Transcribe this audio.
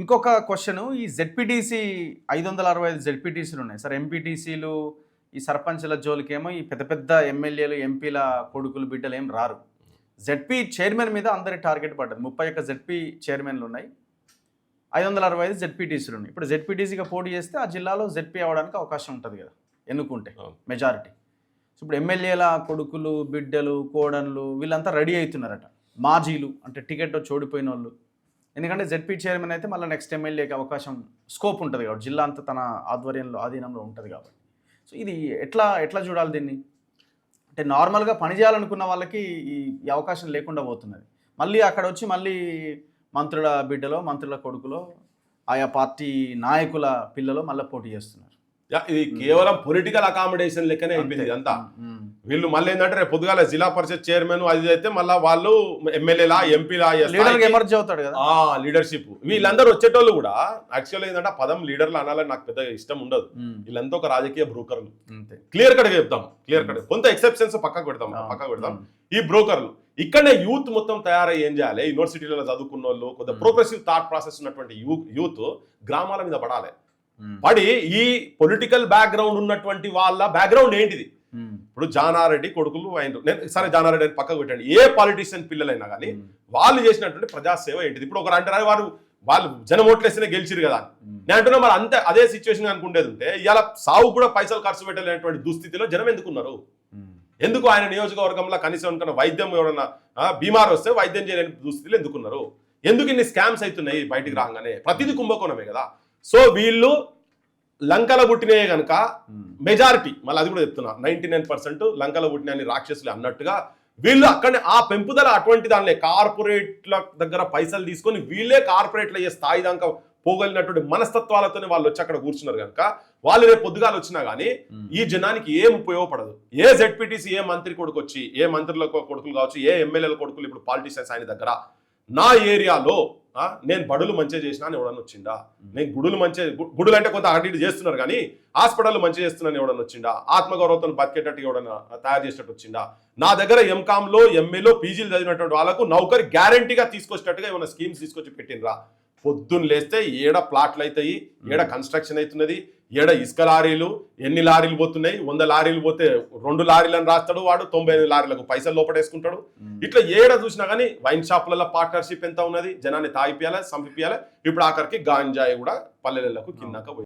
ఇంకొక క్వశ్చన్, ఈ జెడ్పీటీసీ 565 జెడ్పీటీసీలు ఉన్నాయి సార్. ఎంపీటీసీలు ఈ సర్పంచ్ల జోలికేమో ఈ పెద్ద పెద్ద ఎమ్మెల్యేలు ఎంపీల కొడుకులు బిడ్డలు ఏం రారు. జెడ్పీ చైర్మన్ మీద అందరి టార్గెట్ పడ్డది. 31 జెడ్పీ చైర్మన్లు ఉన్నాయి, 565 జెడ్పీటీసీలు ఉన్నాయి. ఇప్పుడు జెడ్పీటీసీగా పోటీ చేస్తే ఆ జిల్లాలో జెడ్పీ అవ్వడానికి అవకాశం ఉంటుంది కదా ఎన్నుకుంటే మెజారిటీ. సో ఇప్పుడు ఎమ్మెల్యేల కొడుకులు బిడ్డలు కోడన్లు వీళ్ళంతా రెడీ అవుతున్నారట, మాజీలు అంటే టికెట్ ఓడిపోయిన వాళ్ళు. ఎందుకంటే జెడ్పీ చైర్మన్ అయితే మళ్ళీ నెక్స్ట్ ఎమ్మెల్యేకి అవకాశం స్కోప్ ఉంటుంది కాబట్టి, జిల్లా అంతా తన ఆధీనంలో ఉంటుంది కాబట్టి. సో ఇది ఎట్లా చూడాలి దీన్ని? అంటే నార్మల్గా పనిచేయాలనుకున్న వాళ్ళకి ఈ అవకాశం లేకుండా పోతున్నది. మళ్ళీ అక్కడ వచ్చి మళ్ళీ మంత్రుల బిడ్డలో మంత్రుల కొడుకులో ఆయా పార్టీ నాయకుల పిల్లలో మళ్ళీ పోటీ చేస్తున్నారు. ఇది కేవలం పొలిటికల్ అకామిడేషన్ లెక్కనే అయిపోయింది అంతా. వీళ్ళు మళ్ళీ ఏంటంటే రేపు పొద్దుగాల జిల్లా పరిషత్ చైర్మన్ అది అయితే మళ్ళీ వాళ్ళు ఎమ్మెల్యేలా ఎంపీలా ఎమర్జీ అవుతాడు కదా లీడర్షిప్. వీళ్ళందరూ వచ్చేటోళ్ళు కూడా యాక్చువల్గా ఏంటంటే పదం లీడర్లు అనాలని నాకు పెద్ద ఇష్టం ఉండదు. వీళ్ళంతా ఒక రాజకీయ బ్రోకర్లు. క్లియర్ కట్గా చెప్తాం, క్లియర్ కట్. కొంత ఎక్సెప్షన్స్ పక్కకు పెడతాం. ఈ బ్రోకర్లు ఇక్కడనే యూత్ మొత్తం తయారై ఏం చేయాలి, యూనివర్సిటీలలో చదువుకున్న వాళ్ళు కొంత ప్రోగ్రెసివ్ థాట్ ప్రాసెస్ ఉన్నటువంటి యూత్ గ్రామాల మీద పడాలి. పడి ఈ పొలిటికల్ బ్యాక్గ్రౌండ్ ఉన్నటువంటి వాళ్ళ బ్యాక్గ్రౌండ్ ఏంటిది. ఇప్పుడు జానారెడ్డి కొడుకులు సరే జానారెడ్డి అని పక్కకు పెట్టండి, ఏ పాలిటిషియన్ పిల్లలైనా కానీ వాళ్ళు చేసినటువంటి ప్రజాసేవ ఏంటిది. ఇప్పుడు ఒకరు అంటారు వాళ్ళు జనం ఓట్లేస్తేనే గెలిచిరు కదా. నేను అంటున్నా మరి అంతే అదే సిచ్యువేషన్ అనుకుంటేది ఉంటే ఇవాళ సాగు కూడా పైసలు ఖర్చు పెట్టలేనటువంటి దుస్థితిలో జనం ఎందుకున్నారు? ఎందుకు ఆయన నియోజకవర్గంలో కనీసం అనుకున్న వైద్యం ఎవరన్నా బీమార్ వస్తే వైద్యం చేయలేని దుస్థితిలో ఎందుకున్నారు? ఎందుకు ఇన్ని స్కామ్స్ అవుతున్నాయి బయటికి రాగానే? ప్రతిదీ కుంభకోణమే కదా. సో వీళ్ళు లంకల పుట్టినయే కనుక మెజారిటీ, మళ్ళీ అది కూడా చెప్తున్నా, 99% లంకల పుట్టిన రాక్షసులు అన్నట్టుగా వీళ్ళు అక్కడనే ఆ పెంపుదల అటువంటి దానిలే కార్పొరేట్ల దగ్గర పైసలు తీసుకొని వీళ్ళే కార్పొరేట్లు అయ్యే స్థాయి దాకా పోగలిగినటువంటి మనస్తత్వాలతోనే వాళ్ళు వచ్చి అక్కడ కూర్చున్నారు కనుక వాళ్ళు రేపు పొద్దుగాలు వచ్చినా కానీ ఈ జనానికి ఏం ఉపయోగపడదు. ఏ జెడ్పీటీసీ ఏ మంత్రి కొడుకు వచ్చి, ఏ మంత్రుల కొడుకులు కావచ్చు, ఏ ఎమ్మెల్యేల కొడుకులు ఇప్పుడు పాలిటిషియన్స్ ఆయన దగ్గర నా ఏరియాలో నేను బడులు మంచిగా చేసినా అని ఎవడన్నా వచ్చిందా? నేను గుడులు అంటే కొంత అటు చేస్తున్నారు కానీ హాస్పిటల్ మంచిగా చేస్తున్నాను ఎవడన్నా వచ్చిందా? ఆత్మగౌరవంతో బతికేటట్టు ఎవడన్నా తయారు చేసేటట్టు వచ్చిందా? నా దగ్గర ఎంకామ్లో ఎంఏలో పీజీలు చదివినటువంటి వాళ్ళకు నౌకరి గ్యారంటీగా తీసుకొచ్చేటట్టుగా ఏమైనా స్కీమ్స్ తీసుకొచ్చి పెట్టినరా? పొద్దున్న లేస్తే ఏడ ప్లాట్లు అవుతాయి, ఏడ కన్స్ట్రక్షన్ అవుతున్నది, ఏడ ఇసుక లారీలు ఎన్ని లారీలు పోతున్నాయి, 100 లారీలు పోతే 2 లారీలను రాస్తాడు వాడు, 95 లారీలకు పైసలు లోపడేసుకుంటాడు. ఇట్లా ఏడ చూసినా కానీ వైన్ షాపులలో పార్ట్నర్షిప్ ఎంత ఉన్నది, జనాన్ని తాగిపియాలి, సంపిపియాలి. ఇప్పుడు ఆఖరికి గాంజాయి కూడా పల్లెలకు కిందాక